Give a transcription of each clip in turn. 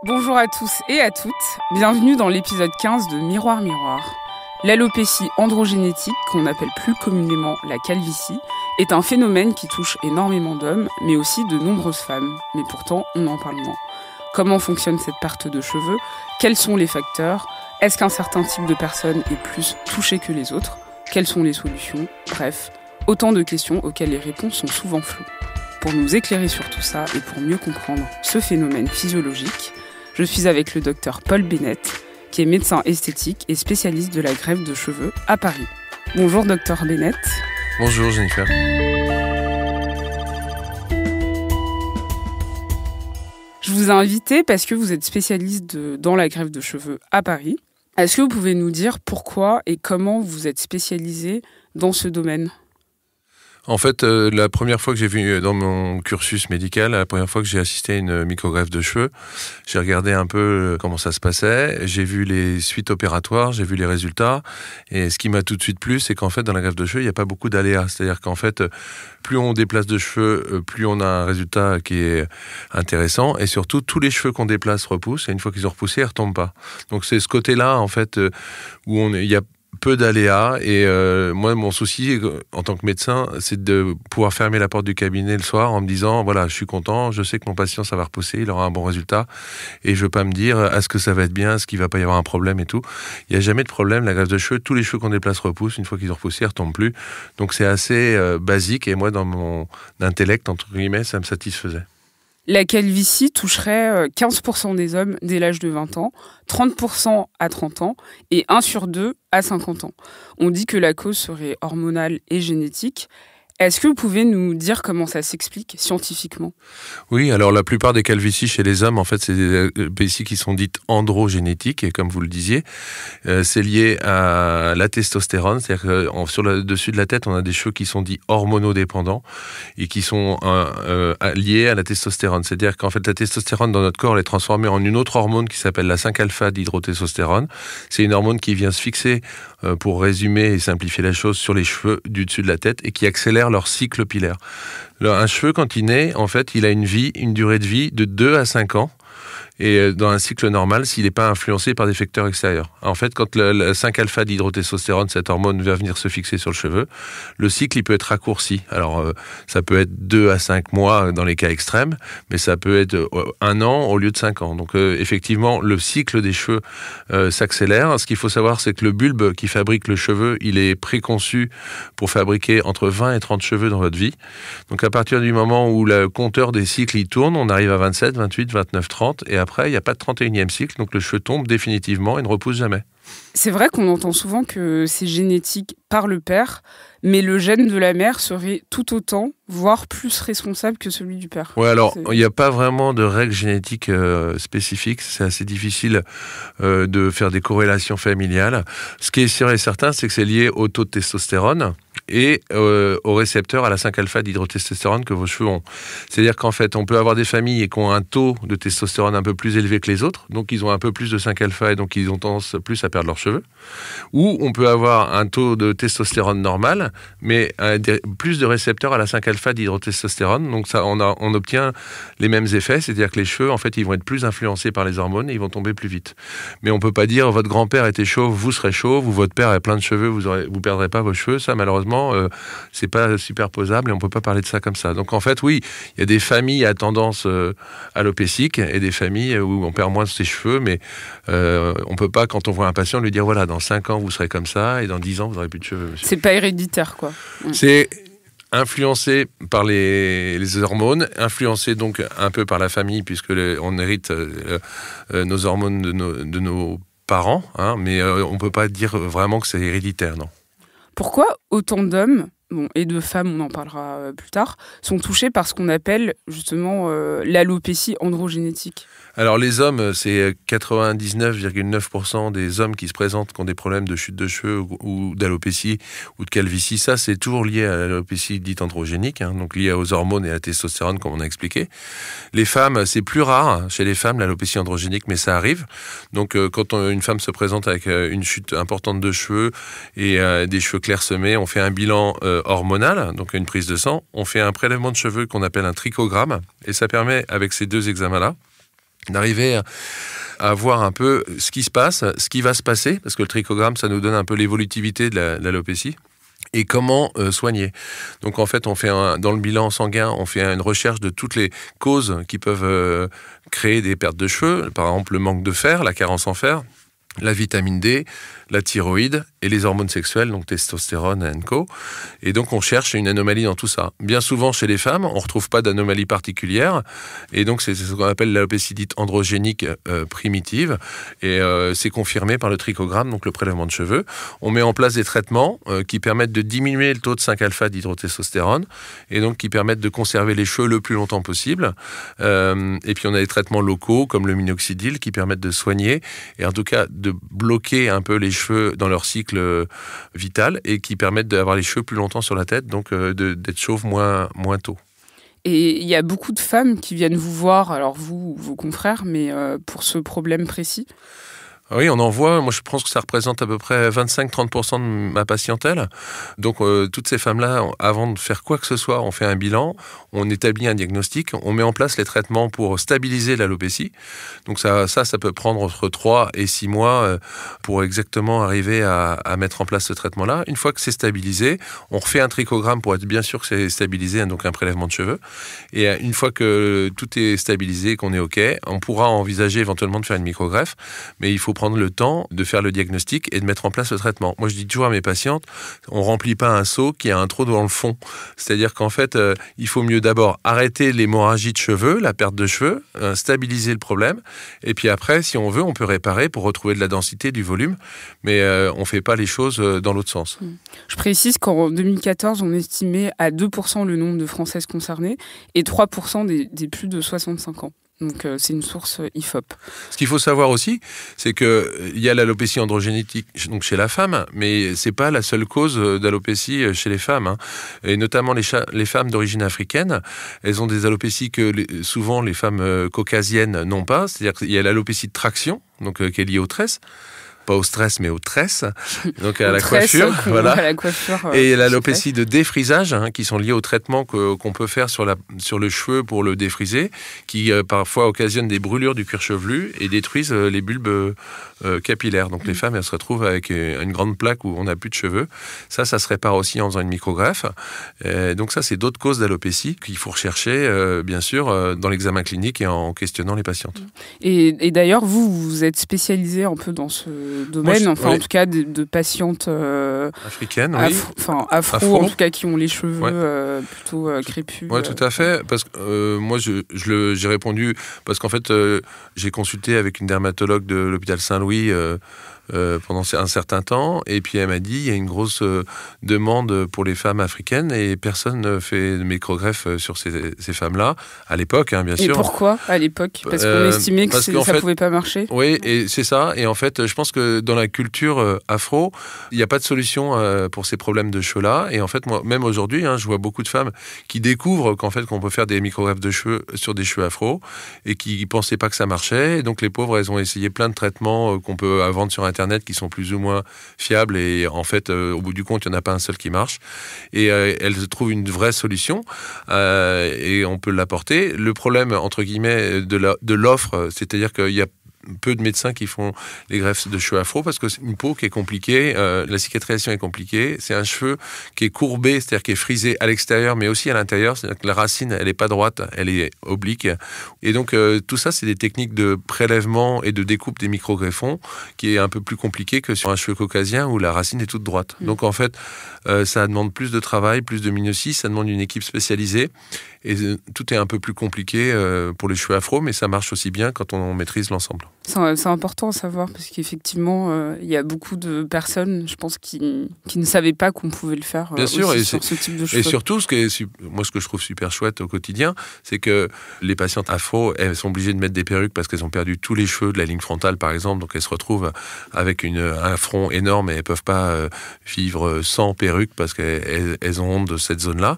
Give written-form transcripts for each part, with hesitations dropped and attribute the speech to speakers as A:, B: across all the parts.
A: Bonjour à tous et à toutes, bienvenue dans l'épisode 15 de Miroir Miroir. L'alopécie androgénétique, qu'on appelle plus communément la calvitie, est un phénomène qui touche énormément d'hommes, mais aussi de nombreuses femmes. Mais pourtant, on en parle moins. Comment fonctionne cette perte de cheveux? Quels sont les facteurs? Est-ce qu'un certain type de personne est plus touché que les autres? Quelles sont les solutions? Bref, autant de questions auxquelles les réponses sont souvent floues. Pour nous éclairer sur tout ça et pour mieux comprendre ce phénomène physiologique, je suis avec le docteur Paul Bennett, qui est médecin esthétique et spécialiste de la greffe de cheveux à Paris. Bonjour docteur Bennett.
B: Bonjour Jennifer.
A: Je vous ai invité parce que vous êtes spécialiste dans la greffe de cheveux à Paris. Est-ce que vous pouvez nous dire pourquoi et comment vous êtes spécialisé dans ce domaine ?
B: En fait, la première fois que j'ai vu dans mon cursus médical, la première fois que j'ai assisté à une microgreffe de cheveux, j'ai regardé un peu comment ça se passait, j'ai vu les suites opératoires, j'ai vu les résultats, et ce qui m'a tout de suite plu, c'est qu'en fait, dans la greffe de cheveux, il n'y a pas beaucoup d'aléas. C'est-à-dire qu'en fait, plus on déplace de cheveux, plus on a un résultat qui est intéressant, et surtout, tous les cheveux qu'on déplace repoussent, et une fois qu'ils ont repoussé, ils ne retombent pas. Donc c'est ce côté-là, en fait, où il y a peu d'aléas, et moi mon souci en tant que médecin, c'est de pouvoir fermer la porte du cabinet le soir en me disant voilà, je suis content, je sais que mon patient ça va repousser, il aura un bon résultat, et je veux pas me dire est-ce que ça va être bien, est-ce qu'il va pas y avoir un problème et tout. Il y a jamais de problème, la greffe de cheveux, tous les cheveux qu'on déplace repoussent, une fois qu'ils ont repoussé, ils retombent plus. Donc c'est assez basique, et moi dans mon intellect entre guillemets, ça me satisfaisait.
A: La calvitie toucherait 15% des hommes dès l'âge de 20 ans, 30% à 30 ans et 1 sur 2 à 50 ans. On dit que la cause serait hormonale et génétique. Est-ce que vous pouvez nous dire comment ça s'explique scientifiquement ?
B: Oui, alors la plupart des calvities chez les hommes, en fait, c'est des calvities qui sont dites androgénétiques, et comme vous le disiez, c'est lié à la testostérone, c'est-à-dire que sur le dessus de la tête, on a des cheveux qui sont dits hormonodépendants et qui sont liés à la testostérone. C'est-à-dire qu'en fait, la testostérone dans notre corps, elle est transformée en une autre hormone qui s'appelle la 5-alpha d'hydrotestostérone. C'est une hormone qui vient se fixer, pour résumer et simplifier la chose, sur les cheveux du dessus de la tête et qui accélère leur cycle pilaire. Un cheveu, quand il naît, en fait, il a une durée de vie de 2 à 5 ans. Et dans un cycle normal, s'il n'est pas influencé par des facteurs extérieurs. En fait, quand le 5-alpha d'hydrotestostérone, cette hormone, va venir se fixer sur le cheveu, le cycle il peut être raccourci. Alors, ça peut être 2 à 5 mois dans les cas extrêmes, mais ça peut être 1 an au lieu de 5 ans. Donc, effectivement, le cycle des cheveux s'accélère. Ce qu'il faut savoir, c'est que le bulbe qui fabrique le cheveu, il est préconçu pour fabriquer entre 20 et 30 cheveux dans votre vie. Donc, à partir du moment où le compteur des cycles il tourne, on arrive à 27, 28, 29, 30, et après, il n'y a pas de 31e cycle, donc le cheveu tombe définitivement et ne repousse jamais.
A: C'est vrai qu'on entend souvent que c'est génétique par le père, mais le gène de la mère serait tout autant, voire plus responsable que celui du père.
B: Oui, alors, il n'y a pas vraiment de règles génétiques spécifiques. C'est assez difficile de faire des corrélations familiales. Ce qui est sûr et certain, c'est que c'est lié au taux de testostérone et au récepteur à la 5-alpha d'hydrotestostérone que vos cheveux ont. C'est-à-dire qu'en fait, on peut avoir des familles qui ont un taux de testostérone un peu plus élevé que les autres, donc ils ont un peu plus de 5-alpha et donc ils ont tendance plus à perdre leurs cheveux. Ou on peut avoir un taux de testostérone normal, mais plus de récepteurs à la 5-alpha d'hydrotestostérone, donc ça, on obtient les mêmes effets, c'est-à-dire que les cheveux, en fait, ils vont être plus influencés par les hormones et ils vont tomber plus vite. Mais on peut pas dire votre grand-père était chauve, vous serez chauve, ou votre père a plein de cheveux, vous perdrez pas vos cheveux. Ça, malheureusement, c'est pas superposable et on peut pas parler de ça comme ça. Donc en fait, oui, il y a des familles à tendance alopécique et des familles où on perd moins de ses cheveux, mais on peut pas, quand on voit un patient, lui dire voilà, dans 5 ans vous serez comme ça et dans 10 ans vous n'aurez plus de cheveux, monsieur.
A: C'est pas héréditaire, quoi.
B: C'est influencé par les hormones, influencé donc un peu par la famille, puisque on hérite nos hormones de nos parents, hein, mais on peut pas dire vraiment que c'est héréditaire, non.
A: Pourquoi autant d'hommes, et de femmes, on en parlera plus tard, sont touchés par ce qu'on appelle justement l'alopécie androgénétique ?
B: Alors les hommes, c'est 99,9% des hommes qui se présentent qui ont des problèmes de chute de cheveux ou d'alopécie ou de calvitie. Ça, c'est toujours lié à l'alopécie dite androgénique, hein, donc lié aux hormones et à la testostérone, comme on a expliqué. Les femmes, c'est plus rare chez les femmes, l'alopécie androgénique, mais ça arrive. Donc quand une femme se présente avec une chute importante de cheveux et des cheveux clairsemés, on fait un bilan hormonal, donc une prise de sang. On fait un prélèvement de cheveux qu'on appelle un trichogramme, et ça permet, avec ces deux examens-là, d'arriver à voir un peu ce qui se passe, ce qui va se passer, parce que le trichogramme, ça nous donne un peu l'évolutivité de l'alopécie, et comment soigner. Donc en fait, dans le bilan sanguin, on fait une recherche de toutes les causes qui peuvent créer des pertes de cheveux, par exemple le manque de fer, la carence en fer, la vitamine D, la thyroïde et les hormones sexuelles, donc testostérone et co. Et donc on cherche une anomalie dans tout ça. Bien souvent chez les femmes, on ne retrouve pas d'anomalie particulière, et donc c'est ce qu'on appelle l'alopécie dite androgénique primitive, et c'est confirmé par le trichogramme, donc le prélèvement de cheveux. On met en place des traitements qui permettent de diminuer le taux de 5-alpha d'hydrotestostérone, et donc qui permettent de conserver les cheveux le plus longtemps possible. Et puis on a des traitements locaux, comme le minoxidil, qui permettent de soigner, et en tout cas de bloquer un peu les cheveux dans leur cycle vital, et qui permettent d'avoir les cheveux plus longtemps sur la tête, donc d'être chauve moins tôt.
A: Et il y a beaucoup de femmes qui viennent vous voir, alors vous, vos confrères, mais pour ce problème précis?
B: Oui, on en voit. Moi, je pense que ça représente à peu près 25-30% de ma patientèle. Donc, toutes ces femmes-là, avant de faire quoi que ce soit, on fait un bilan, on établit un diagnostic, on met en place les traitements pour stabiliser l'alopécie. Donc, ça peut prendre entre 3 et 6 mois pour exactement arriver à mettre en place ce traitement-là. Une fois que c'est stabilisé, on refait un trichogramme pour être bien sûr que c'est stabilisé, donc un prélèvement de cheveux. Et une fois que tout est stabilisé, qu'on est OK, on pourra envisager éventuellement de faire une microgreffe, mais il faut prendre le temps de faire le diagnostic et de mettre en place le traitement. Moi, je dis toujours à mes patientes, on ne remplit pas un seau qui a un trou dans le fond. C'est-à-dire qu'en fait, il faut mieux d'abord arrêter l'hémorragie de cheveux, la perte de cheveux, stabiliser le problème, et puis après, si on veut, on peut réparer pour retrouver de la densité, du volume, mais on ne fait pas les choses dans l'autre sens.
A: Je précise qu'en 2014, on estimait à 2% le nombre de Françaises concernées et 3% des plus de 65 ans. Donc, c'est une source IFOP.
B: Ce qu'il faut savoir aussi, c'est qu'il y a l'alopécie androgénétique donc chez la femme, mais ce n'est pas la seule cause d'alopécie chez les femmes. Hein. Et notamment les femmes d'origine africaine, elles ont des alopécies que souvent les femmes caucasiennes n'ont pas. C'est-à-dire qu'il y a l'alopécie de traction, donc, qui est liée aux tresses. Pas au stress, mais aux tresses, donc à la coiffure. Voilà.
A: À la coiffure,
B: et l'alopécie de défrisage, qui sont liées au traitement qu'on peut faire sur le cheveu pour le défriser, qui parfois occasionnent des brûlures du cuir chevelu et détruisent les bulbes capillaires. Donc les femmes, elles se retrouvent avec une grande plaque où on n'a plus de cheveux. Ça se répare aussi en faisant une microgreffe. Donc ça, c'est d'autres causes d'alopécie qu'il faut rechercher, bien sûr, dans l'examen clinique et en questionnant les patientes.
A: Et d'ailleurs, vous êtes spécialisé un peu dans ce domaine, en tout cas de patientes
B: africaines,
A: afro, en tout cas qui ont les cheveux plutôt crépus.
B: Oui, tout à fait, parce que moi j'ai répondu parce qu'en fait j'ai consulté avec une dermatologue de l'hôpital Saint-Louis pendant un certain temps, et puis elle m'a dit il y a une grosse demande pour les femmes africaines et personne ne fait de microgreffe sur ces femmes-là, à l'époque, bien sûr.
A: Et pourquoi à l'époque? Parce qu'on estimait que ça ne pouvait pas marcher.
B: Oui, et c'est ça, et en fait je pense que dans la culture afro, il n'y a pas de solution pour ces problèmes de cheveux-là, et en fait moi, même aujourd'hui, je vois beaucoup de femmes qui découvrent qu'on peut faire des microgreffes de cheveux sur des cheveux afro, et qui ne pensaient pas que ça marchait, et donc les pauvres, elles ont essayé plein de traitements qu'on peut vendre sur Internet qui sont plus ou moins fiables, et en fait au bout du compte il n'y en a pas un seul qui marche, et elles trouvent une vraie solution et on peut l'apporter. Le problème entre guillemets de l'offre, c'est-à-dire qu'il y a peu de médecins qui font les greffes de cheveux afro parce que c'est une peau qui est compliquée, la cicatrisation est compliquée, c'est un cheveu qui est courbé, c'est-à-dire qui est frisé à l'extérieur mais aussi à l'intérieur, c'est-à-dire que la racine elle n'est pas droite, elle est oblique, et donc tout ça c'est des techniques de prélèvement et de découpe des microgreffons qui est un peu plus compliqué que sur un cheveu caucasien où la racine est toute droite. Donc en fait ça demande plus de travail, plus de minutie, ça demande une équipe spécialisée, et tout est un peu plus compliqué pour les cheveux afro, mais ça marche aussi bien quand on maîtrise l'ensemble.
A: C'est important à savoir parce qu'effectivement, il y a beaucoup de personnes, je pense, qui ne savaient pas qu'on pouvait le faire
B: bien sûr, et
A: sur ce type de cheveux.
B: Et surtout, ce que je trouve super chouette au quotidien, c'est que les patientes afro, elles sont obligées de mettre des perruques parce qu'elles ont perdu tous les cheveux de la ligne frontale, par exemple, donc elles se retrouvent avec un front énorme et elles ne peuvent pas vivre sans perruque parce qu'elles ont honte de cette zone-là.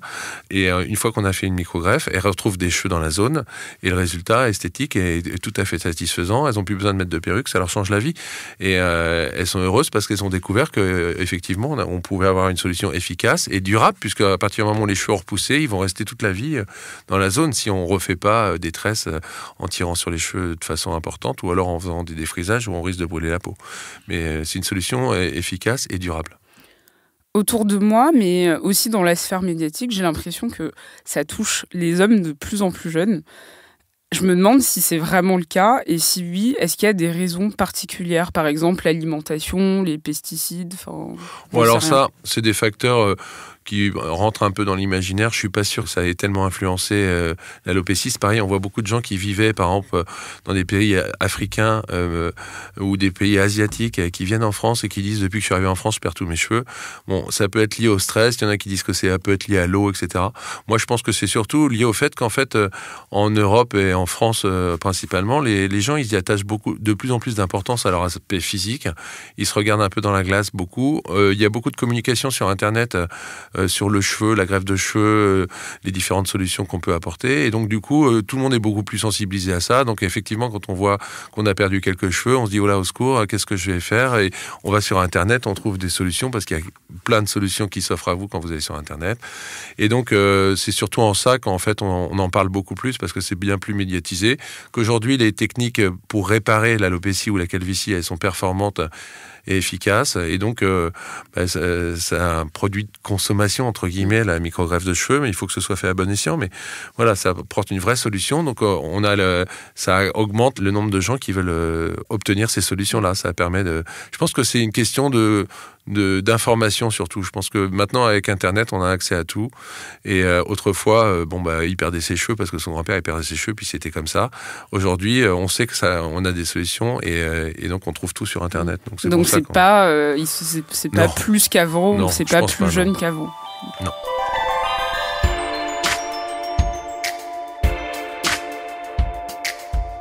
B: Et une fois qu'on a fait une microgreffe, elles retrouvent des cheveux dans la zone et le résultat esthétique est tout à fait satisfaisant. Elles ont pu plus besoin de mettre de perruque, ça leur change la vie. Et elles sont heureuses parce qu'elles ont découvert qu'effectivement, on pouvait avoir une solution efficace et durable, puisque à partir du moment où les cheveux ont repoussé, ils vont rester toute la vie dans la zone si on ne refait pas des tresses en tirant sur les cheveux de façon importante ou alors en faisant des défrisages où on risque de brûler la peau. Mais c'est une solution efficace et durable.
A: Autour de moi, mais aussi dans la sphère médiatique, j'ai l'impression que ça touche les hommes de plus en plus jeunes. Je me demande si c'est vraiment le cas, et si oui, est-ce qu'il y a des raisons particulières, par exemple l'alimentation, les pesticides,
B: Bon, alors ça, c'est des facteurs qui rentrent un peu dans l'imaginaire. Je suis pas sûr que ça ait tellement influencé l'alopécie. C'est pareil, on voit beaucoup de gens qui vivaient, par exemple, dans des pays africains ou des pays asiatiques, qui viennent en France et qui disent, depuis que je suis arrivé en France, je perds tous mes cheveux. Bon, ça peut être lié au stress. Il y en a qui disent que ça peut être lié à l'eau, etc. Moi, je pense que c'est surtout lié au fait qu'en fait, en Europe et en France principalement, les gens, ils y attachent de plus en plus d'importance à leur aspect physique. Ils se regardent un peu dans la glace, beaucoup. Il y a beaucoup de communication sur Internet sur le cheveu, la greffe de cheveux, les différentes solutions qu'on peut apporter. Et donc, du coup, tout le monde est beaucoup plus sensibilisé à ça. Donc, effectivement, quand on voit qu'on a perdu quelques cheveux, on se dit, oh là, au secours, qu'est-ce que je vais faire? Et on va sur Internet, on trouve des solutions, parce qu'il y a plein de solutions qui s'offrent à vous quand vous allez sur Internet. Et donc, c'est surtout en ça qu'en fait, on en parle beaucoup plus, parce que c'est bien plus médiatisé. Qu'aujourd'hui, les techniques pour réparer l'alopécie ou la calvitie, elles sont performantes et efficace. Et donc, c'est un produit de consommation, entre guillemets, la microgreffe de cheveux, mais il faut que ce soit fait à bon escient. Mais voilà, ça apporte une vraie solution. Donc, ça augmente le nombre de gens qui veulent obtenir ces solutions-là. Ça permet de... Je pense que c'est une question d'information surtout. Je pense que maintenant, avec Internet, on a accès à tout. Et autrefois, il perdait ses cheveux parce que son grand-père il perdait ses cheveux, puis c'était comme ça. Aujourd'hui, on sait que on a des solutions et donc on trouve tout sur Internet. Donc
A: c'est pas plus qu'avant, ou c'est pas plus jeune qu'avant.
B: Non.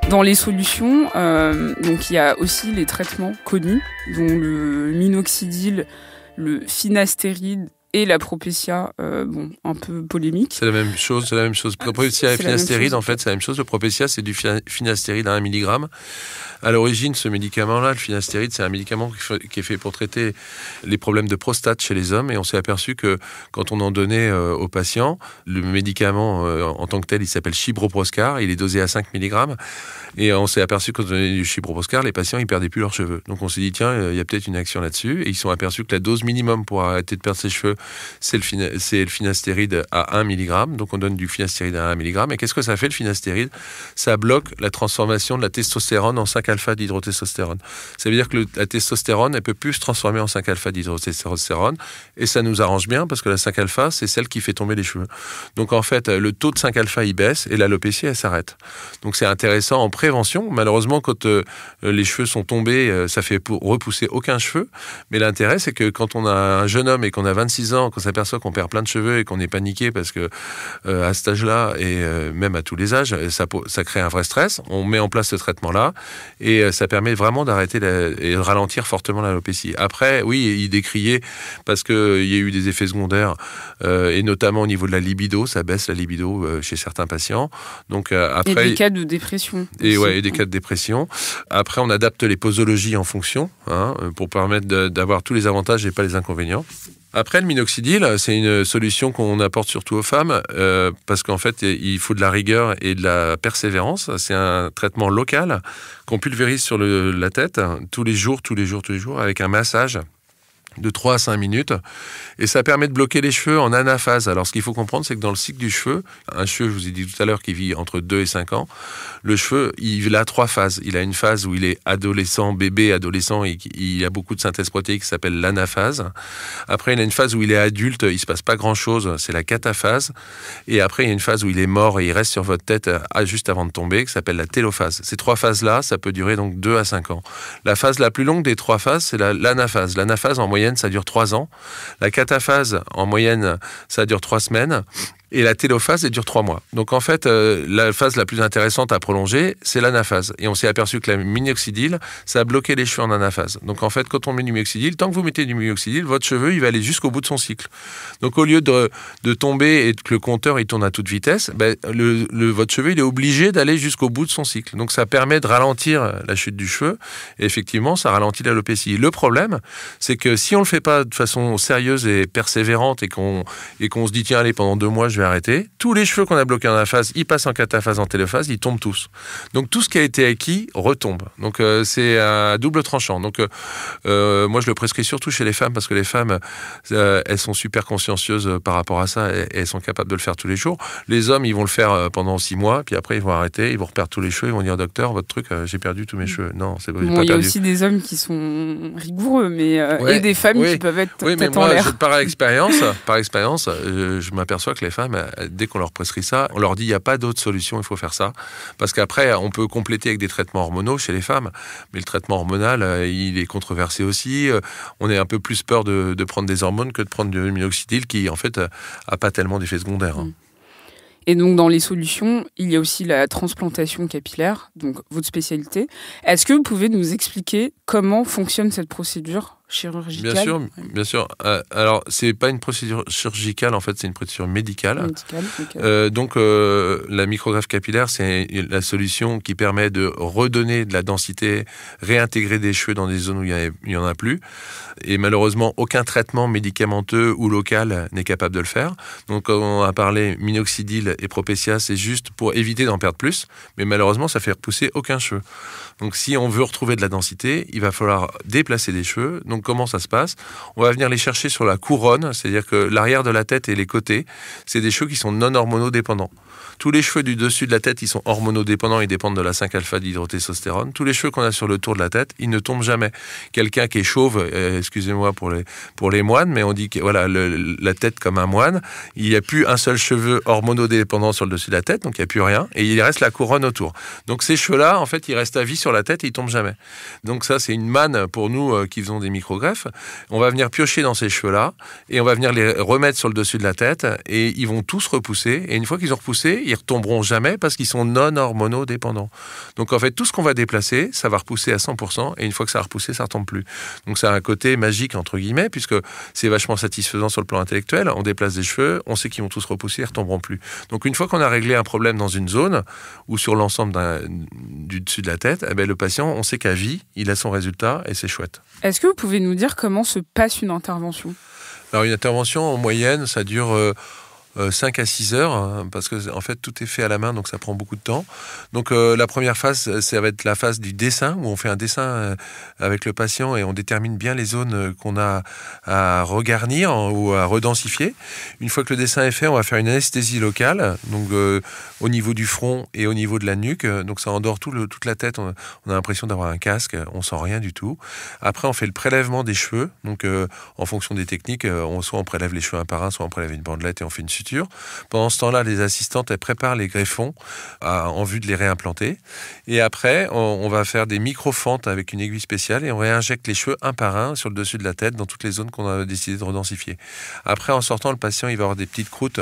A: Dans les solutions, donc il y a aussi les traitements connus, dont le minoxidil, le finastéride et la Propecia, un peu polémique.
B: C'est la même chose. Propecia et finastéride, en fait, c'est la même chose. Le Propecia, c'est du finastéride à 1 mg. À l'origine, ce médicament-là, le finastéride, c'est un médicament qui est fait pour traiter les problèmes de prostate chez les hommes. Et on s'est aperçu que quand on en donnait aux patients, le médicament en tant que tel, il s'appelle Chiproposcar. Il est dosé à 5 mg. Et on s'est aperçu que quand on donnait du Chiproposcar, les patients, ils perdaient plus leurs cheveux. Donc on s'est dit, tiens, il y a peut-être une action là-dessus. Et ils se sont aperçus que la dose minimum pour arrêter de perdre ses cheveux, c'est le finastéride à 1 mg. Donc on donne du finastéride à 1 mg. Et qu'est-ce que ça fait, le finastéride? Ça bloque la transformation de la testostérone en 5-alpha d'hydrotestostérone. Ça veut dire que la testostérone, elle peut plus se transformer en 5-alpha d'hydrotestostérone. Et ça nous arrange bien parce que la 5-alpha, c'est celle qui fait tomber les cheveux. Donc en fait, le taux de 5-alpha, il baisse et l'alopécie, elle s'arrête. Donc c'est intéressant en prévention. Malheureusement, quand les cheveux sont tombés, ça fait repousser aucun cheveu. Mais l'intérêt, c'est que quand on a un jeune homme et qu'on a 26 ans, qu'on s'aperçoit qu'on perd plein de cheveux et qu'on est paniqué parce que à cet âge-là et même à tous les âges, ça crée un vrai stress. On met en place ce traitement-là et ça permet vraiment d'arrêter et de ralentir fortement l'alopécie. Après, oui, il décriait parce qu'il y a eu des effets secondaires et notamment au niveau de la libido, ça baisse la libido chez certains patients. Donc après,
A: et des cas de dépression.
B: Et des cas de dépression. Après, on adapte les posologies en fonction pour permettre d'avoir tous les avantages et pas les inconvénients. Après, le minoxidil, c'est une solution qu'on apporte surtout aux femmes parce qu'en fait, il faut de la rigueur et de la persévérance. C'est un traitement local qu'on pulvérise sur la tête tous les jours, avec un massage de 3 à 5 minutes. Et ça permet de bloquer les cheveux en anaphase. Alors, ce qu'il faut comprendre, c'est que dans le cycle du cheveu, un cheveu, je vous ai dit tout à l'heure, qui vit entre 2 et 5 ans, le cheveu, il a 3 phases. Il a une phase où il est adolescent, bébé, adolescent, et il a beaucoup de synthèse protéique qui s'appelle l'anaphase. Après, il a une phase où il est adulte, il ne se passe pas grand-chose, c'est la cataphase. Et après, il y a une phase où il est mort et il reste sur votre tête juste avant de tomber, qui s'appelle la télophase. Ces 3 phases-là, ça peut durer donc 2 à 5 ans. La phase la plus longue des 3 phases, c'est l'anaphase. L'anaphase, en moyenne, ça dure 3 ans. La cataphase, en moyenne, ça dure 3 semaines. Et la télophase, elle dure 3 mois. Donc en fait, la phase la plus intéressante à prolonger, c'est l'anaphase. Et on s'est aperçu que la minoxidil, ça a bloqué les cheveux en anaphase. Donc en fait, quand on met du minoxidil, tant que vous mettez du minoxidil, votre cheveu, il va aller jusqu'au bout de son cycle. Donc au lieu de tomber et que le compteur il tourne à toute vitesse, votre cheveu, il est obligé d'aller jusqu'au bout de son cycle. Donc ça permet de ralentir la chute du cheveu. Et effectivement, ça ralentit l'alopécie. Le problème, c'est que si on le fait pas de façon sérieuse et persévérante et qu'on se dit, tiens, allez, pendant 2 mois, je vais arrêter. Tous les cheveux qu'on a bloqués en anaphase, ils passent en cataphase, en télophase, ils tombent tous. Donc tout ce qui a été acquis retombe. Donc c'est à double tranchant. Donc moi je le prescris surtout chez les femmes parce que les femmes elles sont super consciencieuses par rapport à ça et elles sont capables de le faire tous les jours. Les hommes ils vont le faire pendant 6 mois puis après ils vont arrêter, ils vont reperdre tous les cheveux, ils vont dire docteur votre truc j'ai perdu tous mes cheveux. Non, c'est pas,
A: il y a aussi des hommes qui sont rigoureux mais et des femmes qui peuvent être peut-être en l'air.
B: Par expérience, je m'aperçois que les femmes, dès qu'on leur prescrit ça, on leur dit il n'y a pas d'autre solution, il faut faire ça. Parce qu'après, on peut compléter avec des traitements hormonaux chez les femmes, mais le traitement hormonal, il est controversé aussi. On a un peu plus peur de prendre des hormones que de prendre du minoxidil qui, en fait, n'a pas tellement d'effets secondaires.
A: Et donc, dans les solutions, il y a aussi la transplantation capillaire, donc votre spécialité. Est-ce que vous pouvez nous expliquer comment fonctionne cette procédure chirurgicale ?
B: Bien sûr. Alors, c'est pas une procédure chirurgicale, en fait, c'est une procédure médicale.
A: Okay.
B: Donc, la microgreffe capillaire, c'est la solution qui permet de redonner de la densité, réintégrer des cheveux dans des zones où il n'y en a plus. Et malheureusement, aucun traitement médicamenteux ou local n'est capable de le faire. Donc, on a parlé minoxidil et Propecia, c'est juste pour éviter d'en perdre plus. Mais malheureusement, ça fait repousser aucun cheveu. Donc, si on veut retrouver de la densité, il va falloir déplacer des cheveux. Donc, comment ça se passe ? On va venir les chercher sur la couronne, c'est-à-dire que l'arrière de la tête et les côtés, c'est des cheveux qui sont non hormonodépendants. Tous les cheveux du dessus de la tête, ils sont hormonodépendants, ils dépendent de la 5-alpha d'hydrotestostérone. Tous les cheveux qu'on a sur le tour de la tête, ils ne tombent jamais. Quelqu'un qui est chauve, excusez-moi pour les moines, mais on dit que voilà, la tête comme un moine, il n'y a plus un seul cheveu hormonodépendant sur le dessus de la tête, donc il n'y a plus rien, et il reste la couronne autour. Donc ces cheveux-là, en fait, ils restent à vie sur la tête et ils tombent jamais. Donc ça, c'est une manne pour nous qui faisons des microgreffes. On va venir piocher dans ces cheveux-là, et on va venir les remettre sur le dessus de la tête, et ils vont tous repousser, et une fois qu'ils ont repoussé, ils retomberont jamais parce qu'ils sont non hormonodépendants. Donc en fait, tout ce qu'on va déplacer, ça va repousser à 100%, et une fois que ça a repoussé, ça ne retombe plus. Donc ça a un côté magique, entre guillemets, puisque c'est vachement satisfaisant sur le plan intellectuel. On déplace des cheveux, on sait qu'ils vont tous repousser, ils ne retomberont plus. Donc une fois qu'on a réglé un problème dans une zone, ou sur l'ensemble du dessus de la tête, eh ben, le patient, on sait qu'à vie, il a son résultat, et c'est chouette.
A: Est-ce que vous pouvez nous dire comment se passe une intervention ? Alors
B: une intervention, en moyenne, ça dure 5 à 6 heures, hein, parce que en fait tout est fait à la main, donc ça prend beaucoup de temps. Donc la première phase, ça va être la phase du dessin, où on fait un dessin avec le patient et on détermine bien les zones qu'on a à regarnir ou à redensifier. Une fois que le dessin est fait, on va faire une anesthésie locale, donc au niveau du front et au niveau de la nuque, donc ça endort toute la tête, on a l'impression d'avoir un casque, on sent rien du tout. Après on fait le prélèvement des cheveux, donc en fonction des techniques, soit on prélève les cheveux un par un, soit on prélève une bandelette et on fait une suture. Pendant ce temps-là, les assistantes, elles préparent les greffons en vue de les réimplanter. Et après, on va faire des micro-fentes avec une aiguille spéciale et on réinjecte les cheveux un par un sur le dessus de la tête dans toutes les zones qu'on a décidé de redensifier. Après, en sortant, le patient, il va avoir des petites croûtes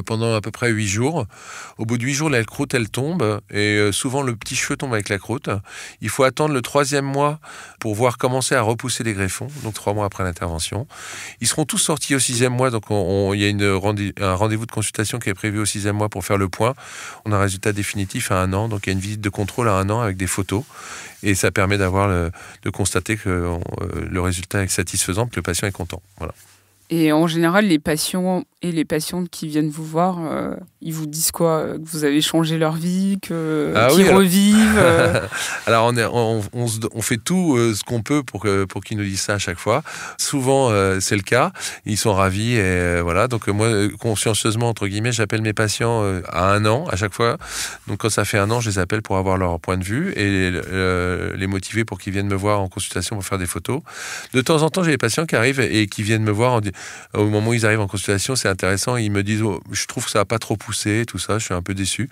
B: pendant à peu près 8 jours. Au bout de 8 jours, la croûte, elle tombe et souvent le petit cheveu tombe avec la croûte. Il faut attendre le 3e mois pour voir commencer à repousser les greffons, donc 3 mois après l'intervention. Ils seront tous sortis au 6e mois, donc il y a un rendez-vous de consultation qui est prévu au 6e mois pour faire le point. On a un résultat définitif à 1 an, donc il y a une visite de contrôle à 1 an avec des photos et ça permet de constater que le résultat est satisfaisant, que le patient est content. Voilà.
A: Et en général, les patients et les patientes qui viennent vous voir, ils vous disent quoi ? Que vous avez changé leur vie, qu'ils revivent
B: Alors, on fait tout ce qu'on peut pour qu'ils nous disent ça à chaque fois. Souvent, c'est le cas. Ils sont ravis. Et voilà. Donc, moi, consciencieusement, entre guillemets, j'appelle mes patients à 1 an à chaque fois. Donc, quand ça fait 1 an, je les appelle pour avoir leur point de vue et les motiver pour qu'ils viennent me voir en consultation pour faire des photos. De temps en temps, j'ai des patients qui arrivent et qui viennent me voir en disant au moment où ils arrivent en consultation, c'est intéressant. Ils me disent, je trouve que ça n'a pas trop poussé, tout ça. Je suis un peu déçu.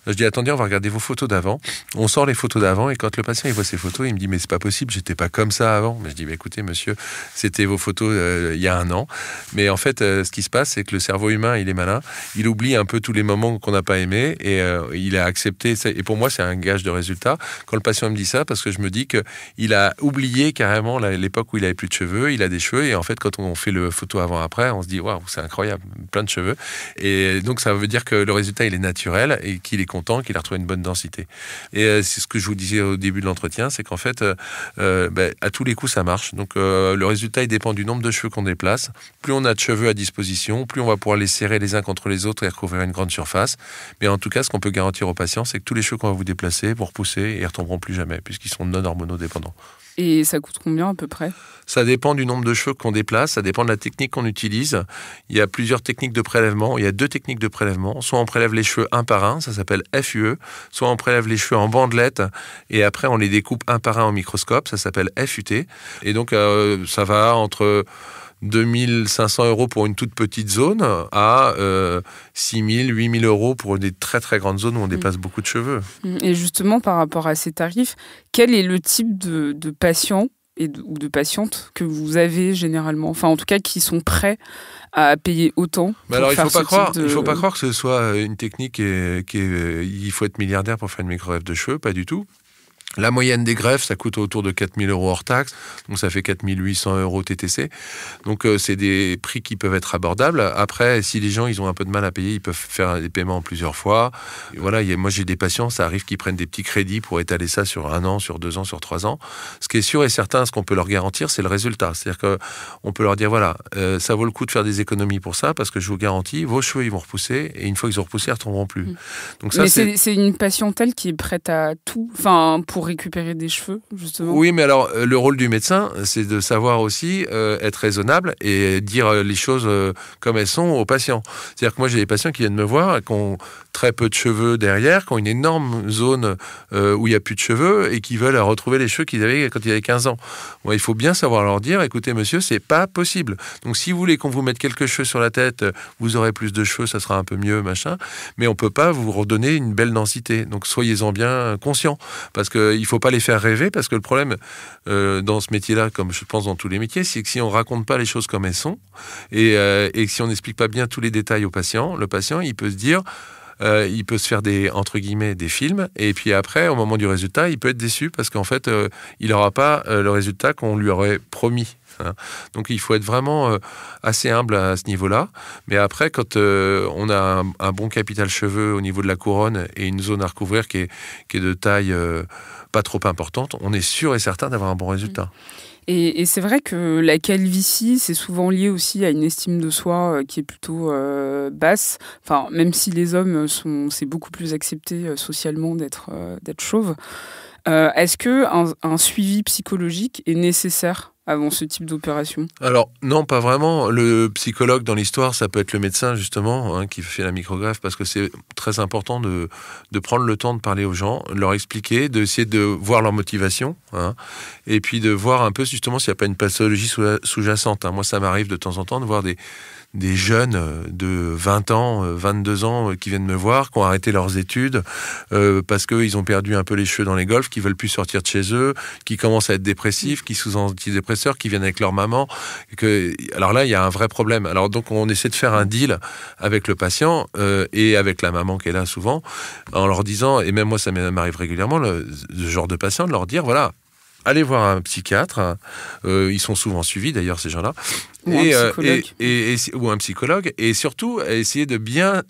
B: Je dis, attendez, on va regarder vos photos d'avant. On sort les photos d'avant et quand le patient il voit ces photos, il me dit, mais c'est pas possible, j'étais pas comme ça avant. Mais je dis, écoutez, monsieur, c'était vos photos il y a un an. Mais en fait, ce qui se passe, c'est que le cerveau humain, il est malin. Il oublie un peu tous les moments qu'on n'a pas aimés et il a accepté. Et pour moi, c'est un gage de résultat. Quand le patient me dit ça, parce que je me dis qu'il a oublié carrément l'époque où il avait plus de cheveux, il a des cheveux et en fait, quand on fait le photo avant-après, on se dit, waouh, c'est incroyable, plein de cheveux. Et donc, ça veut dire que le résultat, il est naturel et qu'il est content, qu'il a retrouvé une bonne densité. Et c'est ce que je vous disais au début de l'entretien, c'est qu'en fait, à tous les coups, ça marche. Donc, le résultat, il dépend du nombre de cheveux qu'on déplace. Plus on a de cheveux à disposition, plus on va pouvoir les serrer les uns contre les autres et recouvrir une grande surface. Mais en tout cas, ce qu'on peut garantir aux patients, c'est que tous les cheveux qu'on va vous déplacer vont repousser et ils ne retomberont plus jamais, puisqu'ils sont non hormonodépendants.
A: Et ça coûte combien à peu près ?
B: Ça dépend du nombre de cheveux qu'on déplace, ça dépend de la technique qu'on utilise. Il y a plusieurs techniques de prélèvement. Il y a 2 techniques de prélèvement. Soit on prélève les cheveux un par un, ça s'appelle FUE. Soit on prélève les cheveux en bandelettes et après on les découpe un par un au microscope, ça s'appelle FUT. Et donc ça va entre 2 500 € pour une toute petite zone à 6 000, 8 000 € pour des très très grandes zones où on déplace beaucoup de cheveux.
A: Et justement, par rapport à ces tarifs, quel est le type de patient ou de patientes que vous avez généralement, enfin en tout cas qui sont prêts à payer autant?
B: Mais alors il faut pas croire que ce soit une technique il faut être milliardaire pour faire une micro-greffe de cheveux, pas du tout. La moyenne des greffes, ça coûte autour de 4 000 € hors taxe, donc ça fait 4 800 € TTC. Donc c'est des prix qui peuvent être abordables. Après, si les gens ils ont un peu de mal à payer, ils peuvent faire des paiements en plusieurs fois. Et voilà, moi j'ai des patients, ça arrive qu'ils prennent des petits crédits pour étaler ça sur 1 an, sur 2 ans, sur 3 ans. Ce qui est sûr et certain, ce qu'on peut leur garantir, c'est le résultat. C'est-à-dire qu'on peut leur dire, voilà, ça vaut le coup de faire des économies pour ça, parce que je vous garantis, vos cheveux ils vont repousser, et une fois qu'ils ont repoussé, ils ne retomberont plus. Donc ça,
A: mais c'est une patientèle qui est prête à tout, pour récupérer des cheveux, justement.
B: Oui, mais alors, le rôle du médecin, c'est de savoir aussi être raisonnable et dire les choses comme elles sont aux patients. C'est-à-dire que moi, j'ai des patients qui viennent me voir et qui ont très peu de cheveux derrière, qui ont une énorme zone où il n'y a plus de cheveux et qui veulent retrouver les cheveux qu'ils avaient quand ils avaient 15 ans. Bon, il faut bien savoir leur dire, écoutez, monsieur, c'est pas possible. Donc, si vous voulez qu'on vous mette quelques cheveux sur la tête, vous aurez plus de cheveux, ça sera un peu mieux, machin. Mais on peut pas vous redonner une belle densité. Donc, soyez-en bien conscients. Parce qu'il ne faut pas les faire rêver, parce que le problème dans ce métier-là, comme je pense dans tous les métiers, c'est que si on ne raconte pas les choses comme elles sont, et que si on n'explique pas bien tous les détails au patient, le patient, il peut se dire... il peut se faire entre guillemets, des films, et puis après, au moment du résultat, il peut être déçu, parce qu'en fait, il n'aura pas le résultat qu'on lui aurait promis. Donc il faut être vraiment assez humble à ce niveau-là. Mais après, quand on a un bon capital cheveux au niveau de la couronne et une zone à recouvrir qui est de taille pas trop importante, on est sûr et certain d'avoir un bon résultat.
A: Et c'est vrai que la calvitie, c'est souvent lié aussi à une estime de soi qui est plutôt basse. Enfin, même si les hommes c'est beaucoup plus accepté socialement d'être chauve. Est-ce que un suivi psychologique est nécessaire avant ce type d'opération? Alors,
B: non, pas vraiment. Le psychologue dans l'histoire, ça peut être le médecin, justement, qui fait la microgreffe, parce que c'est très important de prendre le temps de parler aux gens, de leur expliquer, d'essayer de voir leur motivation, et puis de voir un peu, justement, s'il n'y a pas une pathologie sous-jacente. Moi, ça m'arrive de temps en temps de voir des jeunes de 20 ans, 22 ans qui viennent me voir, qui ont arrêté leurs études parce qu'ils ont perdu un peu les cheveux dans les golfs, qui veulent plus sortir de chez eux, qui commencent à être dépressifs, qui sous antidépresseurs, qui viennent avec leur maman. Alors là, il y a un vrai problème. Alors donc, on essaie de faire un deal avec le patient et avec la maman qui est là souvent, en leur disant, et même moi, ça m'arrive régulièrement, ce genre de patient, de leur dire, voilà, allez voir un psychiatre, ils sont souvent suivis d'ailleurs ces gens-là, ou un psychologue, et surtout essayer de bien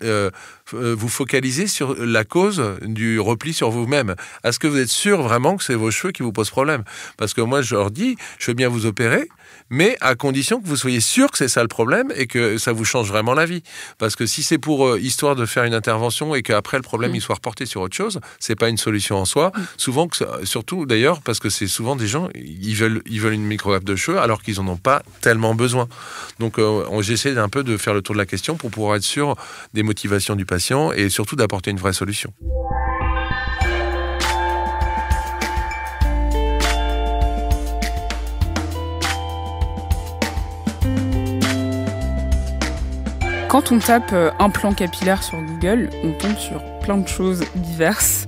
B: vous focaliser sur la cause du repli sur vous-même. Est-ce que vous êtes sûr vraiment que c'est vos cheveux qui vous posent problème? Parce que moi je leur dis, je veux bien vous opérer, mais à condition que vous soyez sûr que c'est ça le problème et que ça vous change vraiment la vie. Parce que si c'est pour histoire de faire une intervention et qu'après le problème il soit reporté sur autre chose, c'est pas une solution en soi. Souvent, surtout d'ailleurs, parce que c'est souvent des gens, ils veulent une micro-greffe de cheveux alors qu'ils en ont pas tellement besoin. Donc j'essaie un peu de faire le tour de la question pour pouvoir être sûr des motivations du patient et surtout d'apporter une vraie solution.
A: Quand on tape implant capillaire sur Google, on tombe sur plein de choses diverses,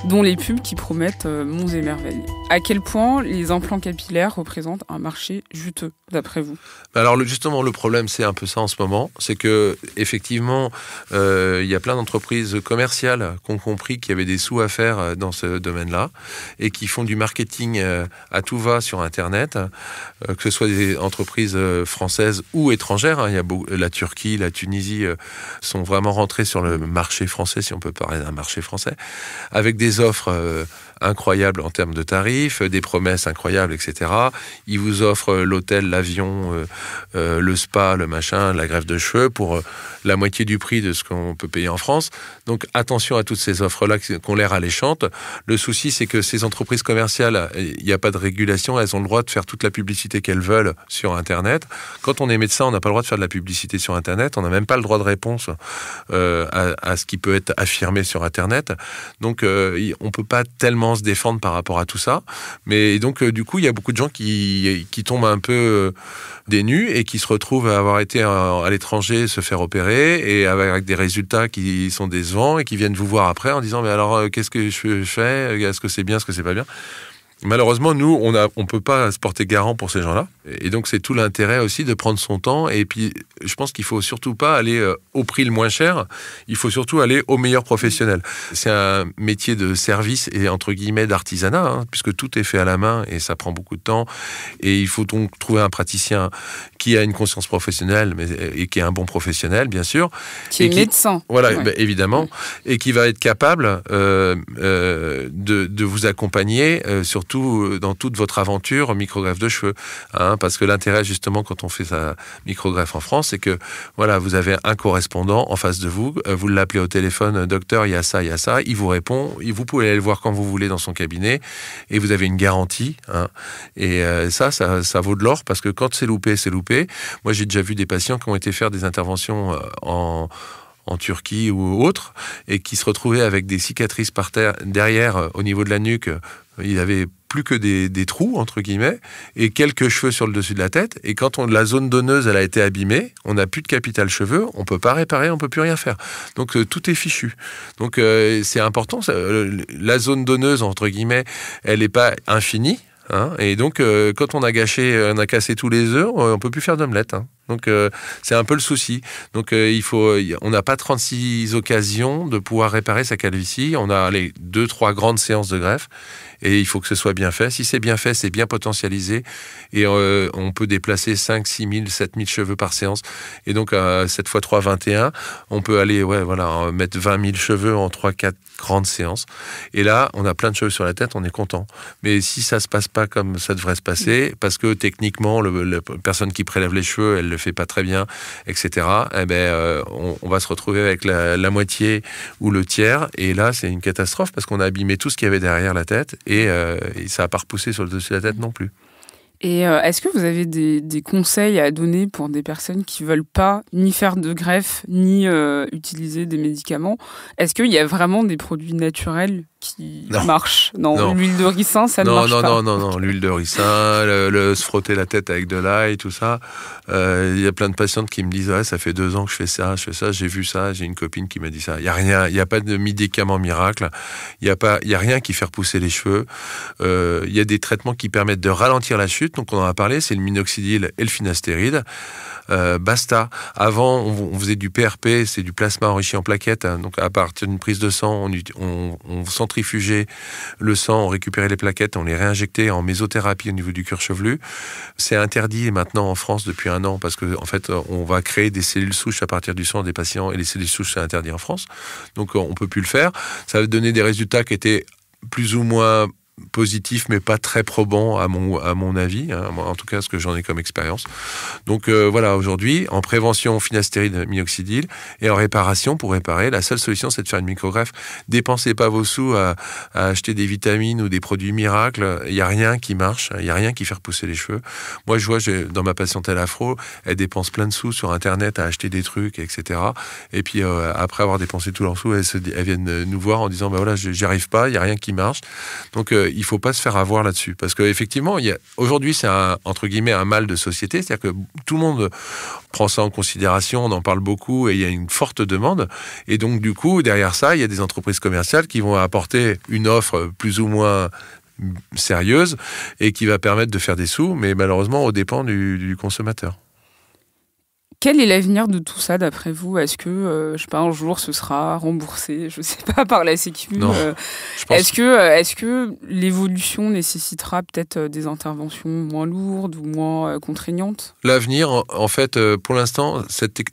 A: dont les pubs qui promettent monts et merveilles. À quel point les implants capillaires représentent un marché juteux, d'après vous ?
B: Alors justement, le problème, c'est un peu ça en ce moment, c'est que effectivement, il y a plein d'entreprises commerciales qui ont compris qu'il y avait des sous à faire dans ce domaine-là et qui font du marketing à tout va sur Internet, que ce soit des entreprises françaises ou étrangères. Il y a la Turquie, la Tunisie sont vraiment rentrés sur le marché français, si on peut parler d'un marché français, avec des offres incroyables en termes de tarifs, des promesses incroyables, etc. Ils vous offrent l'hôtel, l'avion, le spa, le machin, la greffe de cheveux pour la moitié du prix de ce qu'on peut payer en France. Donc attention à toutes ces offres-là qui ont l'air alléchantes. Le souci, c'est que ces entreprises commerciales, il n'y a pas de régulation, elles ont le droit de faire toute la publicité qu'elles veulent sur Internet. Quand on est médecin, on n'a pas le droit de faire de la publicité sur Internet, on n'a même pas le droit de réponse à ce qui peut être affirmé sur Internet. Donc on ne peut pas tellement se défendre par rapport à tout ça. Mais donc du coup, il y a beaucoup de gens qui tombent un peu des nues et qui se retrouvent à avoir été à l'étranger se faire opérer et avec des résultats qui sont décevants et qui viennent vous voir après en disant mais alors qu'est-ce que je fais ? Est-ce que c'est bien, est-ce que c'est pas bien ? Malheureusement, nous, on peut pas se porter garant pour ces gens-là. Et donc, c'est tout l'intérêt aussi de prendre son temps. Et puis, je pense qu'il faut surtout pas aller au prix le moins cher. Il faut surtout aller au meilleur professionnel. C'est un métier de service et, entre guillemets, d'artisanat, puisque tout est fait à la main et ça prend beaucoup de temps. Et il faut donc trouver un praticien qui a une conscience professionnelle et qui est un bon professionnel, bien sûr.
A: Qui est médecin.
B: Voilà, ouais. Évidemment. Ouais. Et qui va être capable de vous accompagner surtout dans toute votre aventure microgreffe de cheveux. Parce que l'intérêt, justement, quand on fait sa microgreffe en France, c'est que voilà, vous avez un correspondant en face de vous, vous l'appelez au téléphone, docteur, il y a ça, il vous répond, vous pouvez aller le voir quand vous voulez dans son cabinet, et vous avez une garantie. Et ça vaut de l'or, parce que quand c'est loupé, c'est loupé. Moi, j'ai déjà vu des patients qui ont été faire des interventions en Turquie ou autre, et qui se retrouvaient avec des cicatrices par terre, derrière, au niveau de la nuque. Il avait plus que des trous, entre guillemets, et quelques cheveux sur le dessus de la tête. Et quand la zone donneuse, elle a été abîmée, on n'a plus de capital cheveux, on peut pas réparer, on peut plus rien faire. Donc tout est fichu. Donc c'est important. La zone donneuse, entre guillemets, elle n'est pas infinie. Et donc, quand on a cassé tous les œufs, on peut plus faire d'omelette. Donc, c'est un peu le souci. Donc, on n'a pas 36 occasions de pouvoir réparer sa calvitie. On a les 2-3 grandes séances de greffe. Et il faut que ce soit bien fait. Si c'est bien fait, c'est bien potentialisé. Et on peut déplacer 5, 6 000, 7 000 cheveux par séance. Et donc, 7 x 3, 21. On peut aller mettre 20 000 cheveux en 3-4 grandes séances. Et là, on a plein de cheveux sur la tête, on est content. Mais si ça se passe pas comme ça devrait se passer, parce que techniquement, la personne qui prélève les cheveux, elle le fait pas très bien, etc., on va se retrouver avec la moitié ou le tiers. Et là, c'est une catastrophe parce qu'on a abîmé tout ce qu'il y avait derrière la tête. Et ça n'a pas repoussé sur le dessus de la tête non plus.
A: Et est-ce que vous avez des conseils à donner pour des personnes qui ne veulent pas ni faire de greffe, ni utiliser des médicaments ? Est-ce qu'il y a vraiment des produits naturels qui marchent ? Non, l'huile de ricin, ça ne marche pas.
B: Non, l'huile de ricin, se frotter la tête avec de l'ail, tout ça. Il y a plein de patientes qui me disent « ça fait 2 ans que je fais ça, j'ai vu ça, j'ai une copine qui m'a dit ça ». Il n'y a pas de médicament miracle, il n'y a rien qui fait repousser les cheveux. Il y a des traitements qui permettent de ralentir la chute, donc on en a parlé, c'est le minoxidil et le finastéride. Basta. Avant, on faisait du PRP, c'est du plasma enrichi en plaquettes. Donc, à partir d'une prise de sang, on centrifugeait le sang, on récupérait les plaquettes, on les réinjectait en mésothérapie au niveau du cuir chevelu. C'est interdit maintenant en France depuis 1 an parce que, en fait, on va créer des cellules souches à partir du sang des patients et les cellules souches, c'est interdit en France. Donc, on peut plus le faire. Ça va donner des résultats qui étaient plus ou moins positif mais pas très probant à mon avis, en tout cas ce que j'en ai comme expérience. Donc voilà, aujourd'hui en prévention finastéride minoxidil et en réparation, pour réparer, la seule solution c'est de faire une microgreffe. Dépensez pas vos sous à acheter des vitamines ou des produits miracles, il y a rien qui marche, il y a rien qui fait repousser les cheveux. Moi je vois dans ma patiente afro, elle dépense plein de sous sur internet à acheter des trucs, etc. Et puis après avoir dépensé tous leurs sous, elles viennent nous voir en disant voilà, j'y arrive pas, il y a rien qui marche. Donc il faut pas se faire avoir là-dessus. Parce qu'effectivement, aujourd'hui, c'est entre guillemets un mal de société. C'est-à-dire que tout le monde prend ça en considération, on en parle beaucoup et il y a une forte demande. Et donc, du coup, derrière ça, il y a des entreprises commerciales qui vont apporter une offre plus ou moins sérieuse et qui va permettre de faire des sous, mais malheureusement aux dépens du consommateur.
A: Quel est l'avenir de tout ça, d'après vous? Est-ce que, je sais pas, un jour, ce sera remboursé, je sais pas, par la Sécu?
B: Non,
A: est-ce que l'évolution nécessitera peut-être des interventions moins lourdes ou moins contraignantes?
B: L'avenir, en fait, pour l'instant,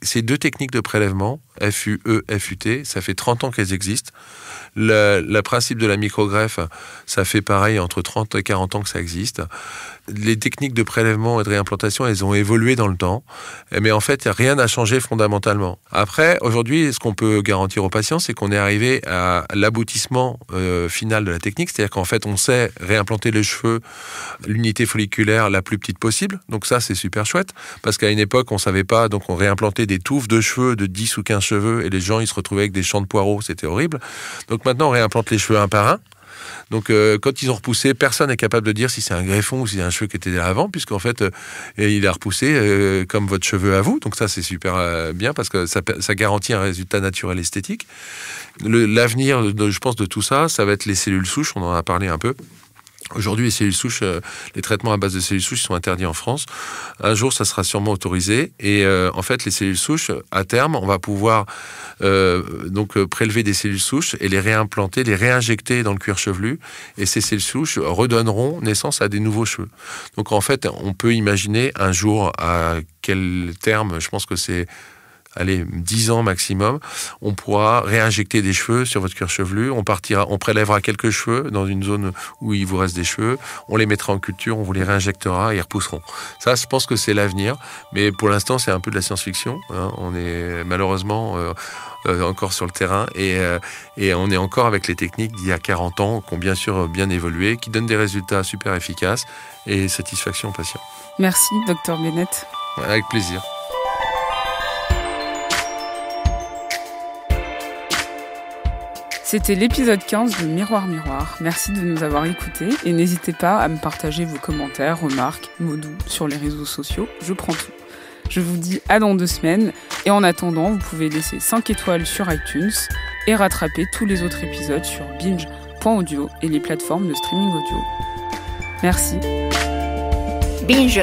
B: ces 2 techniques de prélèvement, FUE, FUT, ça fait 30 ans qu'elles existent. Le principe de la microgreffe, ça fait pareil, entre 30 et 40 ans que ça existe. Les techniques de prélèvement et de réimplantation, elles ont évolué dans le temps, mais en fait, rien n'a changé fondamentalement. Après, aujourd'hui, ce qu'on peut garantir aux patients, c'est qu'on est arrivé à l'aboutissement final de la technique, c'est-à-dire qu'en fait, on sait réimplanter les cheveux, l'unité folliculaire la plus petite possible, donc ça, c'est super chouette, parce qu'à une époque, on savait pas, donc on réimplantait des touffes de cheveux de 10 ou 15 cheveux, et les gens, ils se retrouvaient avec des champs de poireaux, c'était horrible. Donc maintenant, on réimplante les cheveux un par un. Donc quand ils ont repoussé, personne n'est capable de dire si c'est un greffon ou si c'est un cheveu qui était là avant, puisqu'en fait, il a repoussé comme votre cheveu à vous. Donc ça, c'est super bien parce que ça garantit un résultat naturel esthétique. L'avenir, je pense, de tout ça, ça va être les cellules souches, on en a parlé un peu. Aujourd'hui, les cellules souches, les traitements à base de cellules souches sont interdits en France. Un jour, ça sera sûrement autorisé. Et en fait, les cellules souches, à terme, on va pouvoir prélever des cellules souches et les réimplanter, les réinjecter dans le cuir chevelu. Et ces cellules souches redonneront naissance à des nouveaux cheveux. Donc en fait, on peut imaginer un jour, à quel terme, je pense que c'est 10 ans maximum, on pourra réinjecter des cheveux sur votre cuir chevelu, on prélèvera quelques cheveux dans une zone où il vous reste des cheveux, on les mettra en culture, on vous les réinjectera et ils repousseront. Ça, je pense que c'est l'avenir, mais pour l'instant, c'est un peu de la science-fiction. Hein. On est malheureusement encore sur le terrain et on est encore avec les techniques d'il y a 40 ans qui ont bien sûr bien évolué, qui donnent des résultats super efficaces et satisfaction aux patients.
A: Merci, Dr Bennett.
B: Avec plaisir.
A: C'était l'épisode 15 de Miroir Miroir. Merci de nous avoir écoutés et n'hésitez pas à me partager vos commentaires, remarques, mots doux sur les réseaux sociaux. Je prends tout. Je vous dis à dans 2 semaines et en attendant, vous pouvez laisser 5 étoiles sur iTunes et rattraper tous les autres épisodes sur binge.audio et les plateformes de streaming audio. Merci.
C: Binge.